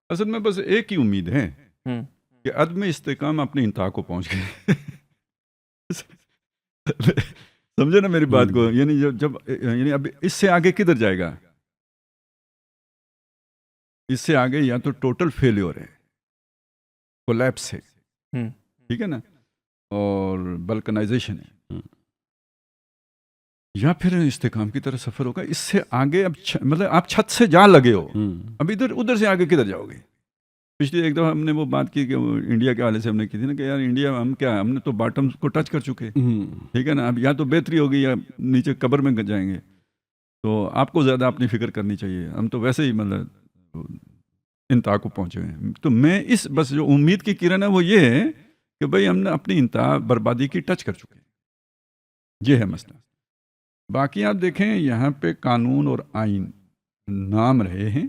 اصل میں بس ایک ہی امید ہے ہوں کہ عدم استحکام اپنے انتہا کو پہنچ گئے. سمجھے نا میری بات کو؟ یعنی جب یعنی اب اس سے آگے کدھر جائے گا؟ اس سے آگے یا تو ٹوٹل فیلیور ہے، کولیپس ہے، ہوں ٹھیک ہے نا، اور بلکنائزیشن ہے، یا پھر استحکام کی طرف سفر ہوگا. اس سے آگے اب مطلب آپ چھت سے جا لگے ہو، اب ادھر سے آگے کدھر جاؤ گے؟ پچھلی ایک دفعہ ہم نے وہ بات کی کہ انڈیا کے حوالے سے ہم نے کی تھی نا کہ یار انڈیا ہم نے تو باٹم کو ٹچ کر چکے، ٹھیک ہے نا. اب یا تو بہتری ہوگی یا نیچے قبر میں جائیں گے. تو آپ کو زیادہ اپنی فکر کرنی چاہیے. ہم تو ویسے ہی مطلب انتہا کو پہنچے ہوئے ہیں. تو میں اس بس جو امید کی کرن ہے وہ یہ ہے کہ بھئی ہم نے اپنی انتہا بربادی کی ٹچ کر چکے ہیں. یہ ہے مسئلہ. باقی آپ دیکھیں یہاں پہ قانون اور آئین نام رہے ہیں،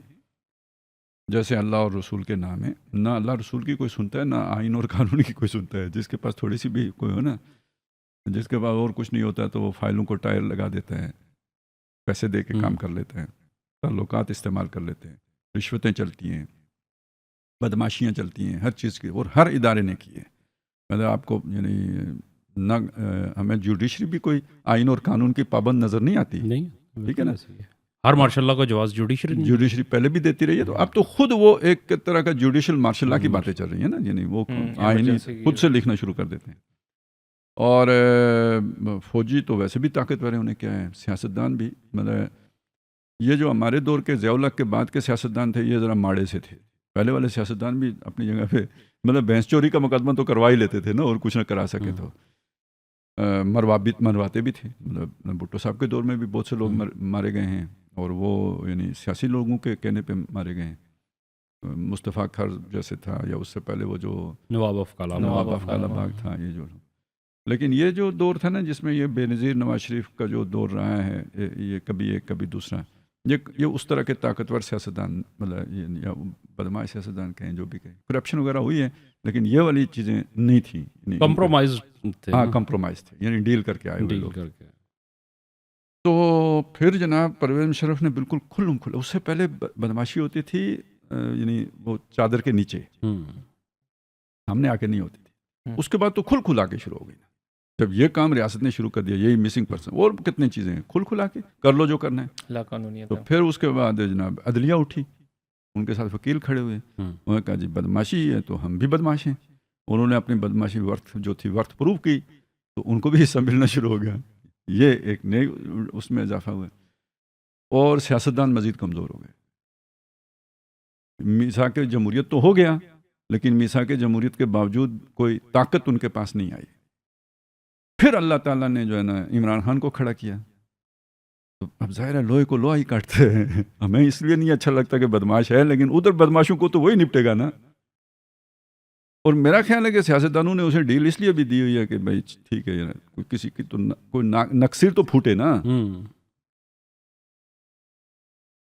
جیسے اللہ اور رسول کے نام ہیں. نہ اللہ رسول کی کوئی سنتا ہے، نہ آئین اور قانون کی کوئی سنتا ہے. جس کے پاس تھوڑی سی بھی کوئی ہو نا، جس کے پاس اور کچھ نہیں ہوتا تو وہ فائلوں کو ٹائر لگا دیتا ہے، پیسے دے کے کام کر لیتا ہے، تعلقات استعمال کر لیتے ہیں، رشوتیں چلتی ہیں، بدماشیاں چلتی ہیں، ہر چیز کی، اور ہر ادارے نے کی ہے. مطلب آپ کو یعنی نہ ہمیں جوڈیشری بھی کوئی آئین اور قانون کی پابند نظر نہیں آتی، ٹھیک ہے نا. ہر مارشاء اللہ کا جواز جوڈیشری پہلے بھی دیتی رہی ہے. تو اب تو خود وہ ایک طرح کا جوڈیشل مارشل لا کی باتیں چل رہی ہیں نا، یعنی وہ آئین خود سے لکھنا شروع کر دیتے ہیں. اور فوجی تو ویسے بھی طاقتور ہیں، انہیں کیا ہے. سیاستدان بھی مطلب یہ جو ہمارے دور کے ضیاء الحق کے بعد کے سیاستدان تھے یہ ذرا ماڑے سے تھے. پہلے والے سیاستدان بھی اپنی جگہ پہ مطلب بھینس چوری کا مقدمہ تو کروا ہی لیتے تھے نا، اور کچھ نہ کرا سکے تو مرواتے بھی تھے. مطلب بھٹو صاحب کے دور میں بھی بہت سے لوگ مارے گئے ہیں، اور وہ یعنی سیاسی لوگوں کے کہنے پہ مارے گئے ہیں. مصطفیٰ کھر جیسے تھا، یا اس سے پہلے وہ جو نواب افقالہ باغ تھا. یہ جو لیکن یہ جو دور تھا نا جس میں یہ بے نظیر نواز شریف کا جو دور رہا ہے، یہ کبھی ایک کبھی دوسرا، یہ اس طرح کے طاقتور سیاستدان مطلب یا بدماش سیاستدان کہیں جو بھی کہیں، کرپشن وغیرہ ہوئی ہے لیکن یہ والی چیزیں نہیں تھیں. کمپرومائز کمپرومائز تھے، یعنی ڈیل کر کے آئے ہوئے لوگ. تو پھر جناب پرویز مشرف نے بالکل کھلم کھلا، اس سے پہلے بدماشی ہوتی تھی یعنی وہ چادر کے نیچے ہم نے آ کے نہیں ہوتی تھی. اس کے بعد تو کھل کھلا کے شروع ہو گئی. جب یہ کام ریاست نے شروع کر دیا، یہی مسنگ پرسن اور کتنی چیزیں ہیں، کھل کھلا کے کر لو جو کرنا ہے. تو پھر اس کے بعد جناب عدلیہ اٹھی، ان کے ساتھ وکیل کھڑے ہوئے، انہوں نے کہا جی بدماشی ہے تو ہم بھی بدماش ہیں. انہوں نے اپنی بدماشی ورتھ پروف کی تو ان کو بھی حصہ ملنا شروع ہو گیا. یہ ایک نئے اس میں اضافہ ہوا، اور سیاستدان مزید کمزور ہو گئے. میثاق جمہوریت تو ہو گیا لیکن میثاق جمہوریت کے باوجود کوئی طاقت ان کے پاس نہیں آئی. پھر اللہ تعالیٰ نے جو ہے نا عمران خان کو کھڑا کیا. تو اب ظاہر ہے لوہے کو لوہا ہی کاٹتے ہیں. ہمیں اس لیے نہیں اچھا لگتا کہ بدماش ہے، لیکن ادھر بدماشوں کو تو وہی نپٹے گا نا. اور میرا خیال ہے کہ سیاستدانوں نے اسے ڈیل اس لیے بھی دی ہوئی ہے کہ بھائی ٹھیک ہے یار کسی کی تو کوئی نقصیر تو پھوٹے نا.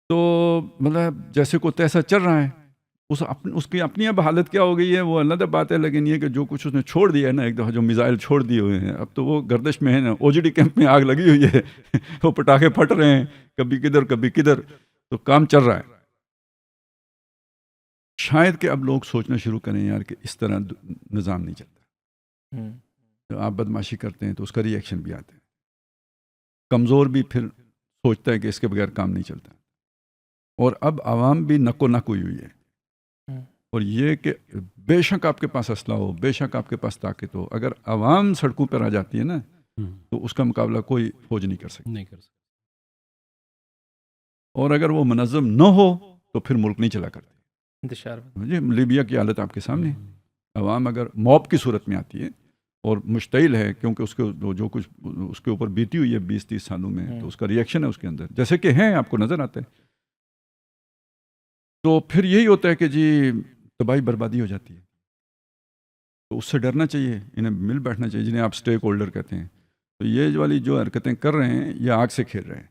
تو مطلب جیسے کو تیسا چل رہا ہے، اس کی اپنی اب حالت کیا ہو گئی ہے وہ الگ بات ہے. لیکن یہ کہ جو کچھ اس نے چھوڑ دیا ہے نا، ایک دفعہ جو میزائل چھوڑ دیے ہوئے ہیں، اب تو وہ گردش میں ہے نا. او جی ڈی کیمپ میں آگ لگی ہوئی ہے، وہ پٹاخے پھٹ رہے ہیں کبھی کدھر، تو کام چل رہا ہے. شاید کہ اب لوگ سوچنا شروع کریں یار کہ اس طرح نظام نہیں چلتا. تو آپ بدماشی کرتے ہیں تو اس کا ری ایکشن بھی آتا ہے. کمزور بھی پھر سوچتا ہے کہ اس کے بغیر کام نہیں چلتا. اور اب عوام بھی نکو نک ہوئی ہے. اور یہ کہ بے شک آپ کے پاس اسلحہ ہو، بے شک آپ کے پاس طاقت ہو، اگر عوام سڑکوں پر آ جاتی ہے نا تو اس کا مقابلہ کوئی فوج نہیں کر سکتی. اور اگر وہ منظم نہ ہو تو پھر ملک نہیں چلا کرتے. لیبیا کی حالت آپ کے سامنے. عوام اگر موب کی صورت میں آتی ہے اور مشتعل ہے کیونکہ اس کے جو کچھ اس کے اوپر بیتی ہوئی ہے 20-30 سالوں میں، تو اس کا ری ایکشن ہے اس کے اندر، جیسے کہ ہیں آپ کو نظر آتا ہے. تو پھر یہی ہوتا ہے کہ جی تباہی بربادی ہو جاتی ہے. تو اس سے ڈرنا چاہیے، انہیں مل بیٹھنا چاہیے، جنہیں آپ سٹیک ہولڈر کہتے ہیں. تو یہ والی جو حرکتیں کر رہے ہیں یہ آگ سے کھیل رہے ہیں.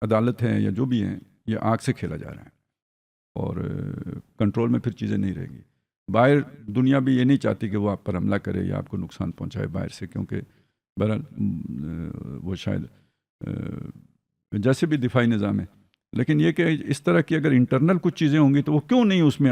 عدالت ہے یا جو بھی ہیں یہ آگ سے کھیلا جا رہا ہے، اور کنٹرول میں پھر چیزیں نہیں رہے گی. باہر دنیا بھی یہ نہیں چاہتی کہ وہ آپ پر حملہ کرے یا آپ کو نقصان پہنچائے باہر سے، کیونکہ بہرحال وہ شاید جیسے بھی دفاعی نظام ہے. لیکن یہ کہ اس طرح کی اگر انٹرنل کچھ چیزیں ہوں گی تو وہ کیوں نہیں اس میں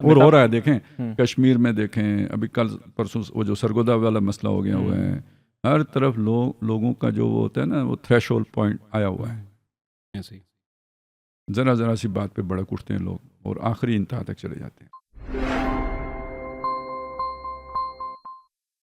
اور ہو رہا ہے دیکھیں کشمیر میں دیکھیں ابھی کل پرسوں وہ جو سرگودا والا مسئلہ ہو گیا ہوا ہے ہر طرف لوگوں کا جو وہ ہوتا ہے نا وہ تھریش ہولڈ پوائنٹ آیا ہوا ہے ایسے ہی. ذرا سی بات پہ بڑک اٹھتے ہیں لوگ اور آخری انتہا تک چلے جاتے ہیں.